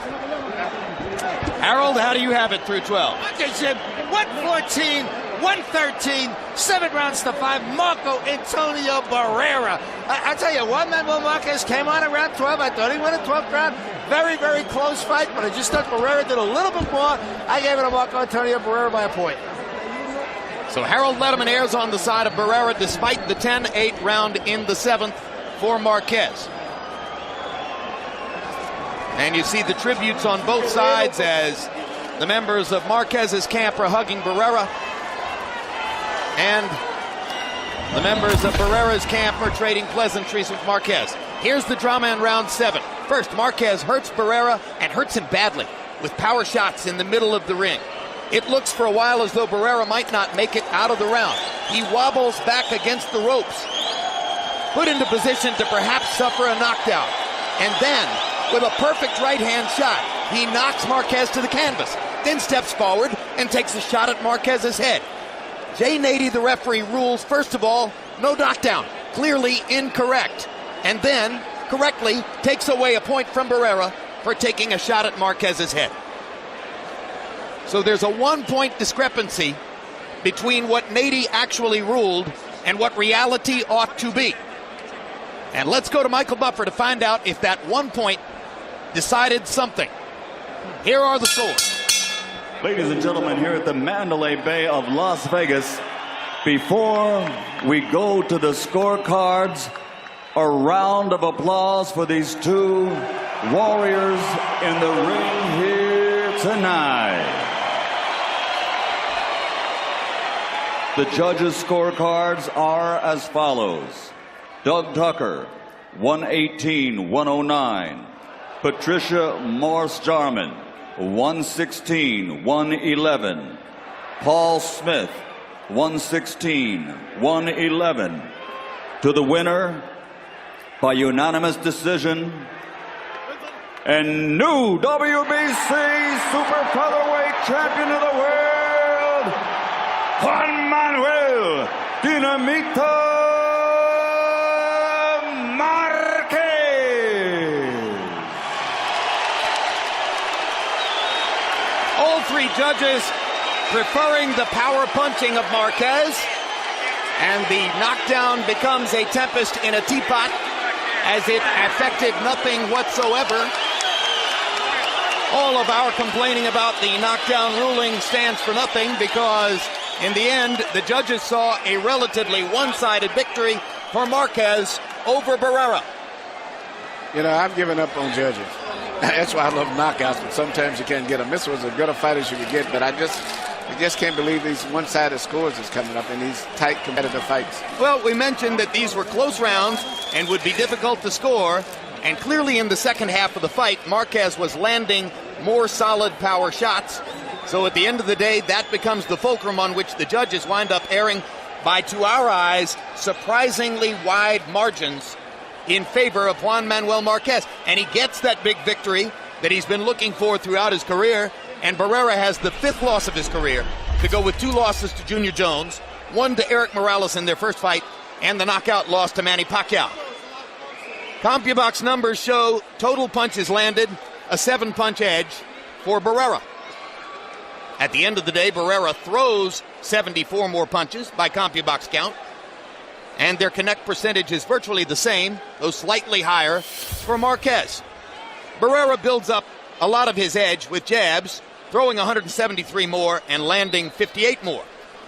Harold, how do you have it through 12? 114, 113, 7 rounds to 5. Marco Antonio Barrera. I tell you, Juan Manuel Marquez came on around 12. I thought he won a 12th round. Very, very close fight, but I just thought Barrera did a little bit more. I gave it to Marco Antonio Barrera by a point. So Harold Letterman airs on the side of Barrera despite the 10-8 round in the 7th for Marquez. And you see the tributes on both sides as the members of Marquez's camp are hugging Barrera, and the members of Barrera's camp are trading pleasantries with Marquez. Here's the drama in round 7. First, Marquez hurts Barrera and hurts him badly with power shots in the middle of the ring. It looks for a while as though Barrera might not make it out of the round. He wobbles back against the ropes, put into position to perhaps suffer a knockdown. And then, with a perfect right-hand shot, he knocks Marquez to the canvas, then steps forward and takes a shot at Marquez's head. Jay Nady, the referee, rules, first of all, no knockdown, clearly incorrect, and then correctly takes away a point from Barrera for taking a shot at Marquez's head. So there's a 1-point discrepancy between what Nady actually ruled and what reality ought to be. And let's go to Michael Buffer to find out if that 1 point decided something. Here are the scores. Ladies and gentlemen, here at the Mandalay Bay of Las Vegas, before we go to the scorecards, a round of applause for these 2 warriors in the ring here tonight. The judges' scorecards are as follows. Doug Tucker, 118-109. Patricia Morris-Jarman, 116-111. Paul Smith, 116-111. To the winner, by unanimous decision, and new WBC Super Featherweight Champion of the World, Juan Manuel Dinamita Marquez. All three judges preferring the power punching of Marquez, and the knockdown becomes a tempest in a teapot as it affected nothing whatsoever. All of our complaining about the knockdown ruling stands for nothing, because in the end, the judges saw a relatively one-sided victory for Marquez over Barrera. You know, I've given up on judges. That's why I love knockouts, but sometimes you can't get them. This was as good a fight as you could get, but I just can't believe these one-sided scores is coming up in these tight competitive fights. Well, we mentioned that these were close rounds and would be difficult to score, and clearly in the second half of the fight, Marquez was landing more solid power shots. So at the end of the day, that becomes the fulcrum on which the judges wind up erring by, to our eyes, surprisingly wide margins in favor of Juan Manuel Marquez. And he gets that big victory that he's been looking for throughout his career. And Barrera has the 5th loss of his career, to go with 2 losses to Junior Jones, 1 to Eric Morales in their first fight, and the knockout loss to Manny Pacquiao. CompuBox numbers show total punches landed, a 7-punch edge for Barrera. At the end of the day, Barrera throws 74 more punches by CompuBox count, and their connect percentage is virtually the same, though slightly higher, for Marquez. Barrera builds up a lot of his edge with jabs, throwing 173 more and landing 58 more.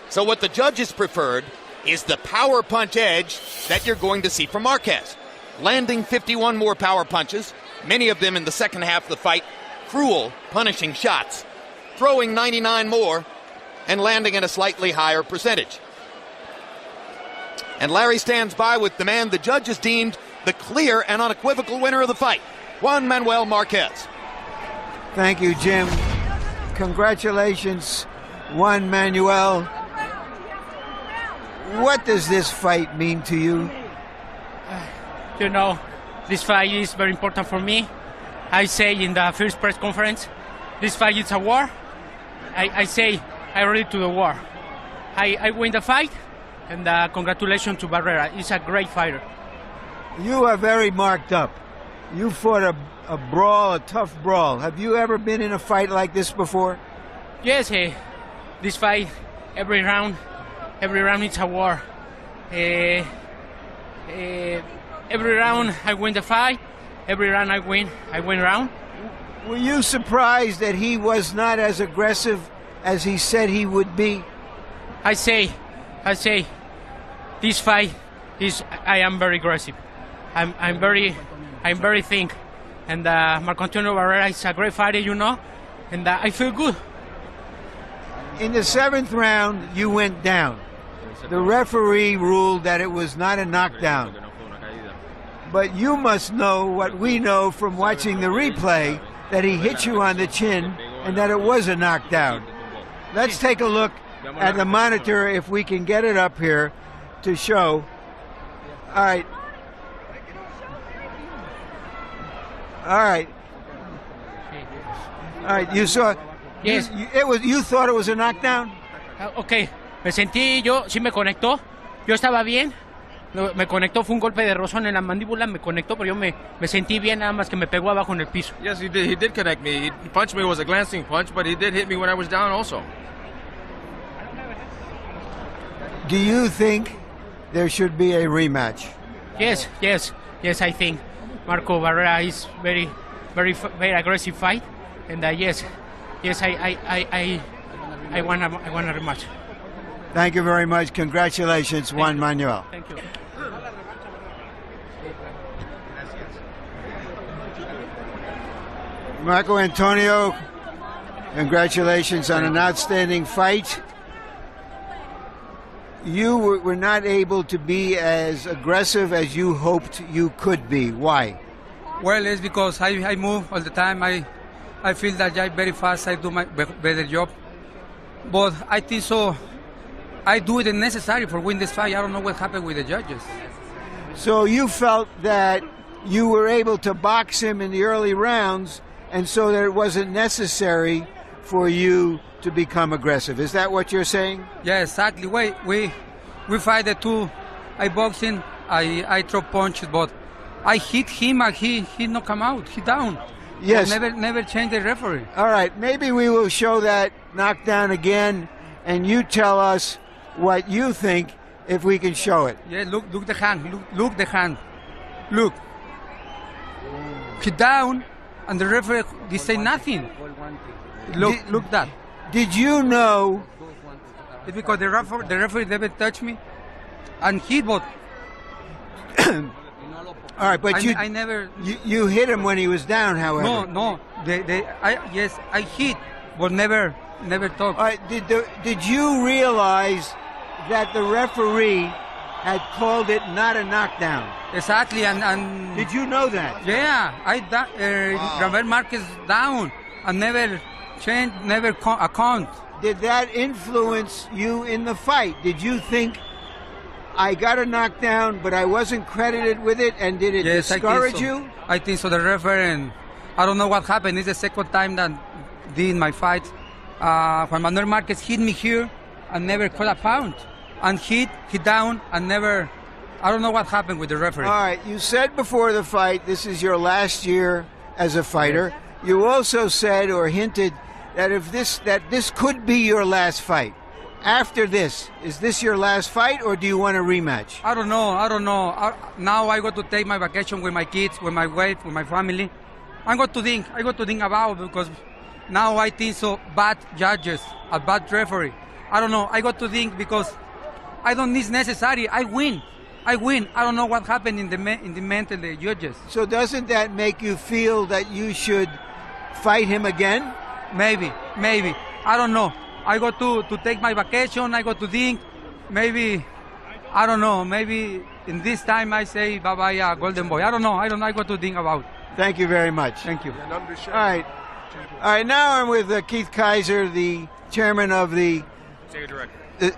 So what the judges preferred is the power punch edge that you're going to see from Marquez. Landing 51 more power punches, many of them in the second half of the fight, cruel, punishing shots. Throwing 99 more and landing at a slightly higher percentage. And Larry stands by with the man the judges deemed the clear and unequivocal winner of the fight, Juan Manuel Marquez. Thank you, Jim. Congratulations, Juan Manuel. What does this fight mean to you? You know, this fight is very important for me. I say in the first press conference, this fight is a war. I say I'm ready to the war. I win the fight, and congratulations to Barrera. He's a great fighter. You are very marked up. You fought a brawl, a tough brawl. Have you ever been in a fight like this before? Yes, this fight, every round it's a war. Every round I win the fight. Every round I win round. Were you surprised that he was not as aggressive as he said he would be? I say, this fight I am very aggressive. I'm very think, and Marco Antonio Barrera is a great fighter, you know, and I feel good. In the 7th round, you went down. The referee ruled that it was not a knockdown. But you must know what we know from watching the replay, that he hit you on the chin and that it was a knockdown. Let's take a look at the monitor if we can get it up here to show. All right. You saw. Yes. You thought it was a knockdown? Okay. Me sentí, sí me conectó. Yo estaba bien. Me conectó, fue un golpe de rozón en la mandíbula, me conectó, pero yo me sentí bien, nada más que me pegó abajo en el piso. Yes, he did. He did connect me. He punched me. It was a glancing punch, but he did hit me when I was down also. Do you think there should be a rematch? Yes, I think Marco Barrera is very aggressive fight, and yes, I want a rematch. Thank you very much. Congratulations, Juan Manuel. Thank you. Marco Antonio, congratulations on an outstanding fight. You were not able to be as aggressive as you hoped you could be. Why? Well, it's because I move all the time. I feel that I'm very fast. I do my better job. But I think so. I do the necessary for win this fight. I don't know what happened with the judges. So you felt that you were able to box him in the early rounds, and so that it wasn't necessary for you to become aggressive. Is that what you're saying? Yeah, exactly. We fight the two. I boxing. I throw punches, but I hit him and he not come out. He down. Yes. Never change the referee. All right. Maybe we will show that knockdown again, and you tell us what you think if we can show it. Yeah. Look the hand. Look the hand. Look. He down, and the referee they say nothing. Look that. Did you know? It's because the referee never touched me, and he but. All right, but I never. You hit him when he was down, however. No. I hit, but never talk. All right, did you realize that the referee had called it not a knockdown? Exactly, and did you know that? Yeah, Rafael Marquez down, and never change, never account. Did that influence you in the fight? Did you think, I got a knockdown, but I wasn't credited with it, and did it discourage you? I think so. The referee, I don't know what happened. It's the second time that in my fight, Juan Manuel Marquez hit me here and never caught a pound, and hit down and never. I don't know what happened with the referee. All right, you said before the fight this is your last year as a fighter. Yes. You also said or hinted that this could be your last fight. After this, is this your last fight, or do you want a rematch? I don't know. Now I got to take my vacation with my kids, with my wife, with my family. I got to think about it, because now I think so bad judges, a bad referee. I don't know. I got to think because I don't think it's necessary. I win. I don't know what happened in the mental the judges. So doesn't that make you feel that you should fight him again? Maybe. I don't know. I got to take my vacation. I got to think. Maybe, I don't know. Maybe in this time I say bye-bye, Golden Boy. I don't know. I got to think about. Thank you very much. Thank you. All right. Now I'm with Keith Kaiser, the chairman of the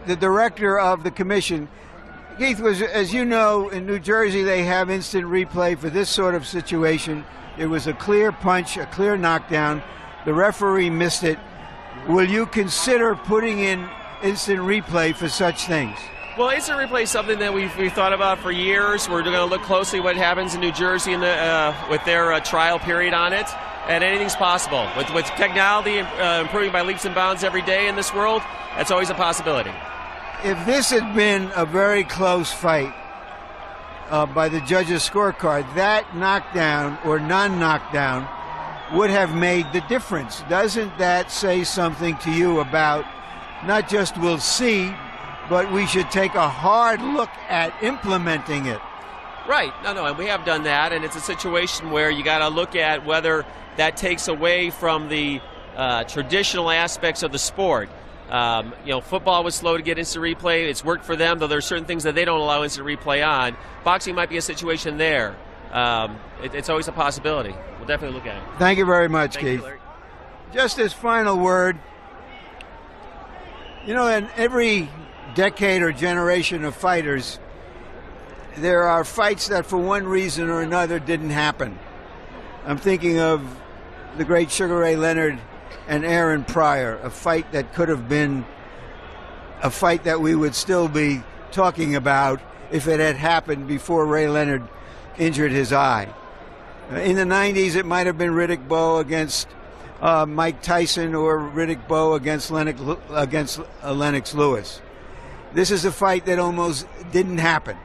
director of the commission. Keith, as you know, in New Jersey they have instant replay for this sort of situation. It was a clear punch, a clear knockdown. The referee missed it. Will you consider putting in instant replay for such things? Well, instant replay is something that we've thought about for years. We're going to look closely what happens in New Jersey with their trial period on it, and anything's possible. With technology improving by leaps and bounds every day in this world, that's always a possibility. If this had been a very close fight by the judges' scorecard, that knockdown or non-knockdown would have made the difference. Doesn't that say something to you about not just we'll see, but we should take a hard look at implementing it? Right. No, and we have done that, and it's a situation where you got to look at whether that takes away from the traditional aspects of the sport. Football was slow to get instant replay. It's worked for them, though there are certain things that they don't allow instant replay on. Boxing might be a situation there. It's always a possibility. We'll definitely look at it. Thank you very much, Keith. Just as final word, in every decade or generation of fighters, there are fights that for one reason or another didn't happen. I'm thinking of the great Sugar Ray Leonard and Aaron Pryor, a fight that could have been a fight that we would still be talking about if it had happened before Ray Leonard injured his eye. In the 90s, it might have been Riddick Bowe against Mike Tyson, or Riddick Bowe against Lennox Lewis. This is a fight that almost didn't happen.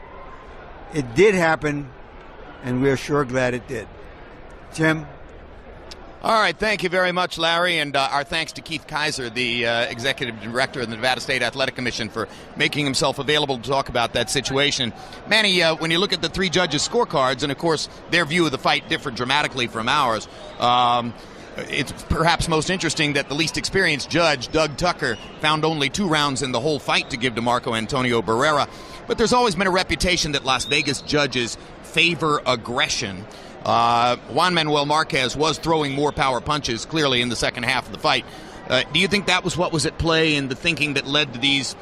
It did happen, and we're sure glad it did. Jim? All right, thank you very much, Larry, and our thanks to Keith Kaiser, the executive director of the Nevada State Athletic Commission, for making himself available to talk about that situation. Manny, when you look at the three judges' scorecards, and of course their view of the fight differed dramatically from ours, it's perhaps most interesting that the least experienced judge, Doug Tucker, found only 2 rounds in the whole fight to give to Marco Antonio Barrera. But there's always been a reputation that Las Vegas judges favor aggression. Juan Manuel Marquez was throwing more power punches, clearly, in the second half of the fight. Do you think that was what was at play in the thinking that led to these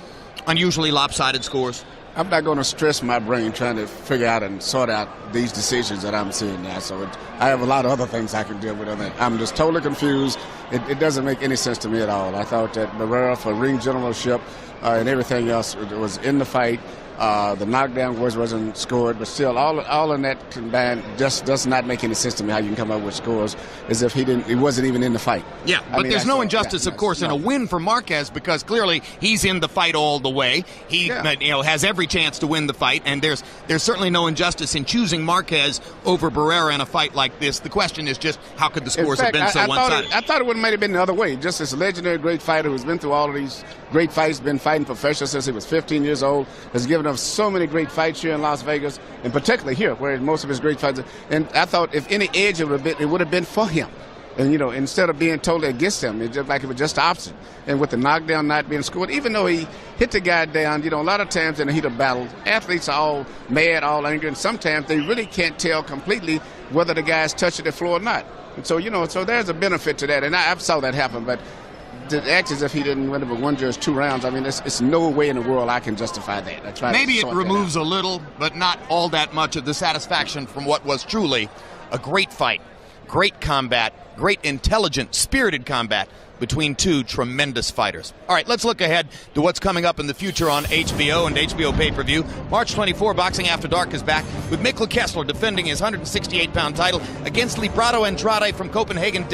unusually lopsided scores? I'm not going to stress my brain trying to figure out and sort out these decisions that I'm seeing now. So I have a lot of other things I can deal with on that. I'm just totally confused. It doesn't make any sense to me at all. I thought that Barrera for ring generalship and everything else was in the fight. The knockdown wasn't scored, but still, all in that combined just does not make any sense to me how you can come up with scores as if he wasn't even in the fight. Yeah, but there's no injustice, of course, in a win for Marquez because clearly he's in the fight all the way. He has every chance to win the fight, and there's certainly no injustice in choosing Marquez over Barrera in a fight like this. The question is just how could the scores have been so one-sided? I thought it would have been the other way. Just this legendary great fighter who's been through all of these great fights, been fighting professional since he was 15 years old, has given us so many great fights here in Las Vegas, and particularly here, where most of his great fights. And I thought if any edge it would have been for him. And, instead of being totally against him, it just like it was just the opposite. And with the knockdown not being scored, even though he hit the guy down, a lot of times in the heat of battle, athletes are all mad, all angry, and sometimes they really can't tell completely whether the guy's touching the floor or not. And so, so there's a benefit to that. And I saw that happen, but to act as if he didn't win but one just 2 rounds, I mean, it's no way in the world I can justify that. Maybe it removes a little, but not all that much of the satisfaction from what was truly a great fight, great combat, great intelligent, spirited combat between two tremendous fighters. All right, let's look ahead to what's coming up in the future on HBO and HBO pay-per-view. March 24, Boxing After Dark is back with Mikkel Kessler defending his 168-pound title against Librado Andrade from Copenhagen.